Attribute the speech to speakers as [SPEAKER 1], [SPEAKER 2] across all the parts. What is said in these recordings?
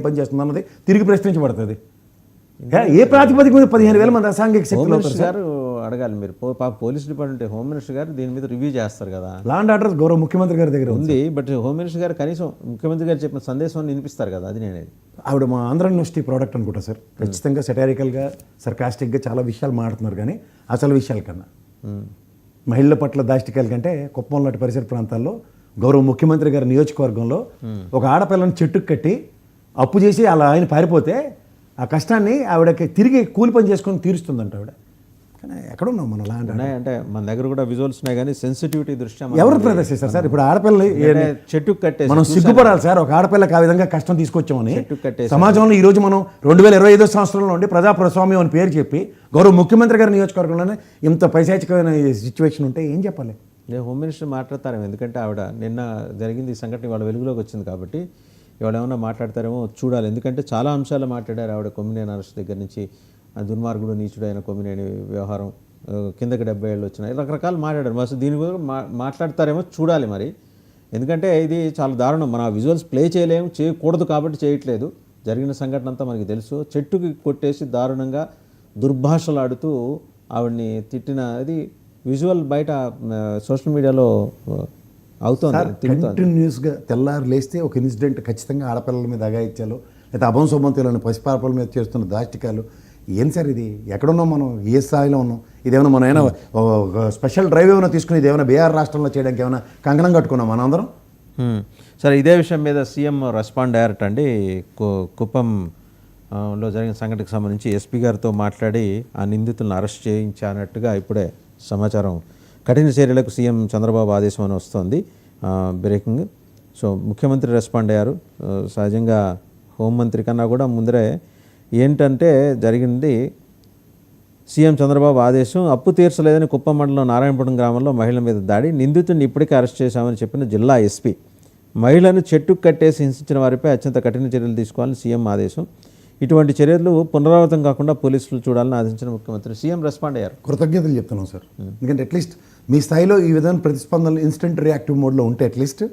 [SPEAKER 1] పనిచేస్తుంది అన్నది తిరిగి ప్రశ్నించబడుతుంది. ఏ ప్రాతిపదిక మీద 15,000 మంది అసాంఘిక శక్తులు
[SPEAKER 2] గారు అడగాలి మీరు. పోలీస్ డిపార్ట్మెంట్ హోమ్ మినిస్టర్ గారు దీని మీద రివ్యూ చేస్తారు కదా.
[SPEAKER 1] లా అండ్ ఆర్డర్ గౌరవ ముఖ్యమంత్రి గారి దగ్గర
[SPEAKER 2] ఉంది. బట్ హోమ్ మినిస్టర్ గారు కనీసం ముఖ్యమంత్రి గారు చెప్పిన సందేశాన్ని వినిపిస్తారు కదా. అది నేను
[SPEAKER 1] ఆవిడ మా ఆంధ్ర యూనివర్సిటీ ప్రోడక్ట్ అనుకుంటా సార్. ఖచ్చితంగా సెటారికల్గా సర్కాస్టిక్గా చాలా విషయాలు మాట్లాడుతున్నారు. కానీ అసలు విషయాల కన్నా మహిళల పట్ల దాష్టికాల కంటే కుప్పం లాంటి పరిసర ప్రాంతాల్లో గౌరవ ముఖ్యమంత్రి గారి నియోజకవర్గంలో ఒక ఆడపిల్లని చెట్టుకు కట్టి అప్పు చేసి అలా ఆయన పారిపోతే ఆ కష్టాన్ని ఆవిడకి తిరిగి కూలి పని చేసుకొని తీరుస్తుందంట ఆవిడ. కానీ ఎక్కడున్నాం మన లాంటి
[SPEAKER 2] అంటే మన దగ్గర కూడా విజువల్స్ ఉన్నాయి కానీ సెన్సిటివిటీ దృష్ట్యా
[SPEAKER 1] ఎవరు ప్రదర్శిస్తారు సార్? ఇప్పుడు ఆడపిల్లలు
[SPEAKER 2] చెట్టుకు కట్టేసి
[SPEAKER 1] మనం సిగ్గుపడాలి సార్. ఒక ఆడపిల్లకి ఆ విధంగా కష్టం తీసుకొచ్చామని సమాజంలో ఈ రోజు మనం 2025 సంవత్సరంలో ఉండి ప్రజాప్రస్వామ్యం అని పేరు చెప్పి గౌరవ ముఖ్యమంత్రి గారి నియోజకవర్గంలోనే ఇంత పైశాచికమైన సిచ్యువేషన్ ఉంటే ఏం చెప్పాలి?
[SPEAKER 2] హోమ్ మినిస్టర్ మాట్లాడతారేమో. ఎందుకంటే ఆవిడ నిన్న జరిగింది ఈ సంఘటన ఇవాళ వెలుగులోకి వచ్చింది కాబట్టి ఇవాళ ఏమన్నా మాట్లాడతారేమో చూడాలి. ఎందుకంటే చాలా అంశాలు మాట్లాడారు ఆవిడ. కొమ్మినేని అరెస్ట్ దగ్గర నుంచి దుర్మార్గుడు నీచుడు అయిన కొమ్మినేని వ్యవహారం, కిందకి 70 ఏళ్ళు వచ్చినాయి, రకరకాలు మాట్లాడారు. మరి దీని గురించి మాట్లాడతారేమో చూడాలి మరి. ఎందుకంటే ఇది చాలా దారుణం. మన విజువల్స్ ప్లే చేయలేము, చేయకూడదు కాబట్టి చేయట్లేదు. జరిగిన సంఘటన అంతా మనకి తెలుసు. చెట్టుకి కొట్టేసి దారుణంగా దుర్భాషలాడుతూ ఆవిడ్ని తిట్టిన అది విజువల్ బయట సోషల్ మీడియాలో అవుతుంది.
[SPEAKER 1] కంటిన్యూస్గా తెల్లారు లేస్తే ఒక ఇన్సిడెంట్ ఖచ్చితంగా ఆడపిల్లల మీద అగాయిత్యాలు లేదా అభంశోభంతులను పసిపాపల మీద చేస్తున్న దాష్టికాలు. ఏం సార్ ఇది? ఎక్కడున్నాం మనం? ఏ స్థాయిలో ఉన్నాం? ఇదేమైనా మనం ఏమైనా స్పెషల్ డ్రైవ్ ఏమైనా తీసుకుని ఇది ఏమైనా బీహార్ రాష్ట్రంలో చేయడానికి ఏమైనా కంకణం కట్టుకున్నాం మన అందరం?
[SPEAKER 2] సరే, ఇదే విషయం మీద సీఎం రెస్పాండ్ అయ్యారట అండి. కుప్పంలో జరిగిన సంఘటనకు సంబంధించి ఎస్పీ గారితో మాట్లాడి ఆ నిందితులను అరెస్ట్ చేయించానట్టుగా ఇప్పుడే సమాచారం. కఠిన చర్యలకు సీఎం చంద్రబాబు ఆదేశం అని వస్తుంది బ్రేకింగ్. సో ముఖ్యమంత్రి రెస్పాండ్ అయ్యారు. సహజంగా హోంమంత్రి కన్నా కూడా ముందరే ఏంటంటే జరిగింది సీఎం చంద్రబాబు ఆదేశం. అప్పు తీర్చలేదని కుప్పం మండలం నారాయణపురం గ్రామంలో మహిళ మీద దాడి, నిందితుడిని ఇప్పటికే అరెస్ట్ చేశామని చెప్పిన జిల్లా ఎస్పీ. మహిళను చెట్టుకు కట్టేసి హింసించిన వారిపై అత్యంత కఠిన చర్యలు తీసుకోవాలని సీఎం ఆదేశం. ఇటువంటి చర్యలు పునరావృతం కాకుండా పోలీసులు చూడాలని ఆదేశించిన ముఖ్యమంత్రి. సీఎం రెస్పాండ్ అయ్యారు.
[SPEAKER 1] కృతజ్ఞతలు చెప్తున్నాం సార్. ఎందుకంటే అట్లీస్ట్ మీ స్థాయిలో ఈ విధమైన ప్రతిస్పందనలు ఇన్స్టెంట్ రియాక్టివ్ మోడ్లో ఉంటే అట్లీస్ట్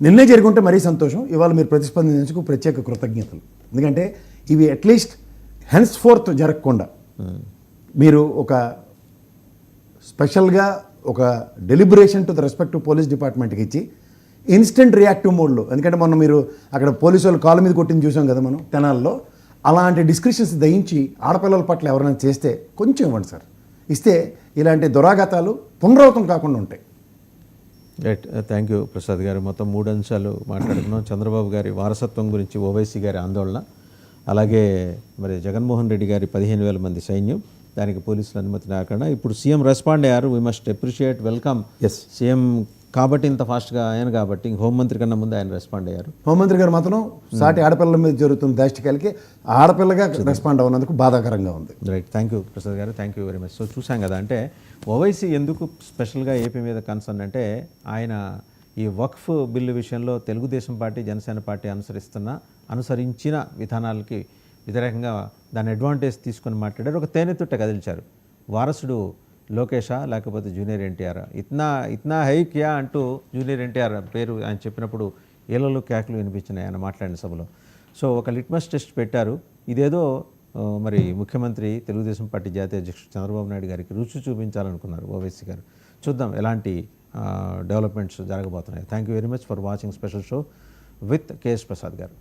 [SPEAKER 1] నిన్నే జరుగుంటే మరీ సంతోషం. ఇవాళ మీరు ప్రతిస్పందించేందుకు ప్రత్యేక కృతజ్ఞతలు. ఎందుకంటే ఇవి అట్లీస్ట్ హెన్స్ ఫోర్త్ జరగకుండా మీరు ఒక స్పెషల్గా ఒక deliberation to the respective police డిపార్ట్మెంట్కి ఇచ్చి ఇన్స్టెంట్ రియాక్టివ్ మోడ్లో, ఎందుకంటే మొన్న మీరు అక్కడ పోలీసు వాళ్ళు కాళ్ళ మీద కొట్టింది చూసాం కదా మనం తెనాల్లో. అలాంటి డిస్క్రిప్షన్స్ దయించి ఆడపిల్లల పట్ల ఎవరైనా చేస్తే కొంచెం ఇవ్వండి సార్. ఇస్తే ఇలాంటి దురాఘాతాలు పునరావృతం కాకుండా ఉంటాయి.
[SPEAKER 2] రైట్, థ్యాంక్ యూ ప్రసాద్ గారు. మొత్తం 3 అంశాలు మాట్లాడుకున్నాం. చంద్రబాబు గారి వారసత్వం గురించి, ఓవైసీ గారి ఆందోళన, అలాగే మరి జగన్మోహన్ రెడ్డి గారి 15,000 మంది సైన్యం, దానికి పోలీసుల అనుమతి రాకుండా ఇప్పుడు సీఎం రెస్పాండ్ అయ్యారు. We must appreciate, welcome. CM కాబట్టి ఇంత ఫాస్ట్గా ఆయన కాబట్టి హోంమంత్రి కన్నా ముందు ఆయన రెస్పాండ్ అయ్యారు.
[SPEAKER 1] హోంమంత్రి గారు మాత్రం సాటి ఆడపిల్లల మీద జరుగుతున్న దాష్టికాలకి ఆడపిల్లగా రెస్పాండ్ అవునందుకు బాధాకరంగా ఉంది.
[SPEAKER 2] రైట్, థ్యాంక్ యూ ప్రసాద్ గారు, thank you very much. So చూసాం కదా, అంటే ఓవైసీ ఎందుకు స్పెషల్గా ఏపీ మీద కన్సర్న్ అంటే ఆయన ఈ వక్ఫ్ బిల్లు విషయంలో తెలుగుదేశం పార్టీ, జనసేన పార్టీ అనుసరించిన విధానాలకి వ్యతిరేకంగా దాని అడ్వాంటేజ్ తీసుకొని మాట్లాడారు. ఒక తేనెతుట్ట కదిల్చారు. వారసుడు లోకేషా లేకపోతే జూనియర్ ఎన్టీఆర్, ఇత్నా హై క్యా అంటూ జూనియర్ ఎన్టీఆర్ పేరు ఆయన చెప్పినప్పుడు ఏలలు కేకలు వినిపించినాయి ఆయన మాట్లాడిన సభలో. సో ఒక లిట్మస్ టెస్ట్ పెట్టారు. ఇదేదో మరి ముఖ్యమంత్రి, తెలుగుదేశం పార్టీ జాతీయ అధ్యక్షుడు చంద్రబాబు నాయుడు గారికి రుచి చూపించాలనుకున్నారు ఓవైసీ గారు. చూద్దాం ఎలాంటి డెవలప్మెంట్స్ జరగబోతున్నాయి. Thank you very much for watching special show with KS Prasad గారు.